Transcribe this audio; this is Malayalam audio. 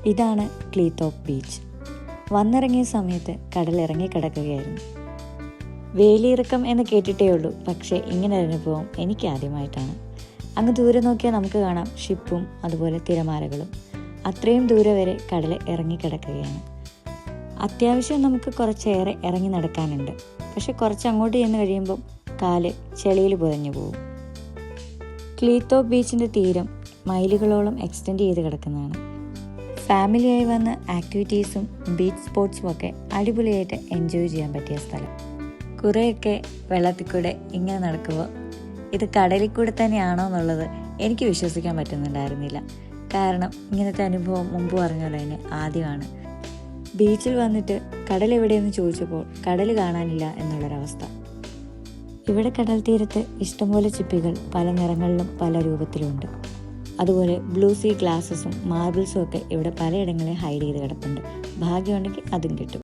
ഇതാണ് ക്ലീത്തോപ്പ് ബീച്ച്. വന്നിറങ്ങിയ സമയത്ത് കടൽ ഇറങ്ങി കിടക്കുകയായിരുന്നു. വേലിയിറക്കം എന്ന് കേട്ടിട്ടേ ഉള്ളൂ, പക്ഷേ ഇങ്ങനെ ഒരു അനുഭവം എനിക്ക് ആദ്യമായിട്ടാണ്. അങ്ങ് ദൂരെ നോക്കിയാൽ നമുക്ക് കാണാം ഷിപ്പും അതുപോലെ തിരമാലകളും. അത്രയും ദൂരെ വരെ കടൽ ഇറങ്ങി കിടക്കുകയാണ്. അത്യാവശ്യം നമുക്ക് കുറച്ചേറെ ഇറങ്ങി നടക്കാനുണ്ട്. പക്ഷെ കുറച്ച് അങ്ങോട്ട് ചെന്ന് കഴിയുമ്പം കാല് ചെളിയിൽ പുതഞ്ഞു പോകും. ക്ലീത്തോപ്പ് ബീച്ചിൻ്റെ തീരം മൈലുകളോളം എക്സ്റ്റെൻഡ് ചെയ്ത് കിടക്കുന്നതാണ്. ഫാമിലിയായി വന്ന് ആക്ടിവിറ്റീസും ബീച്ച് സ്പോർട്സും ഒക്കെ അടിപൊളിയായിട്ട് എൻജോയ് ചെയ്യാൻ പറ്റിയ സ്ഥലം. കുറേയൊക്കെ വെള്ളത്തിൽ കൂടെ ഇങ്ങനെ നടക്കുമ്പോൾ ഇത് കടലിൽ കൂടെ തന്നെയാണോ എന്നുള്ളത് എനിക്ക് വിശ്വസിക്കാൻ പറ്റുന്നുണ്ടായിരുന്നില്ല. കാരണം ഇങ്ങനത്തെ അനുഭവം മുമ്പ് പറഞ്ഞ പോലെ തന്നെ ആദ്യമാണ്. ബീച്ചിൽ വന്നിട്ട് കടൽ എവിടെയെന്ന് ചോദിച്ചപ്പോൾ കടൽ കാണാനില്ല എന്നുള്ളൊരവസ്ഥ. ഇവിടെ കടൽ തീരത്ത് ഇഷ്ടംപോലെ ചിപ്പികൾ പല നിറങ്ങളിലും പല രൂപത്തിലുമുണ്ട്. അതുപോലെ ബ്ലൂ സീ ഗ്ലാസസും മാർബിൾസും ഒക്കെ ഇവിടെ പലയിടങ്ങളിൽ ഹൈഡ് ചെയ്ത് കിടപ്പുണ്ട്. ഭാഗ്യമുണ്ടെങ്കിൽ അതും കിട്ടും.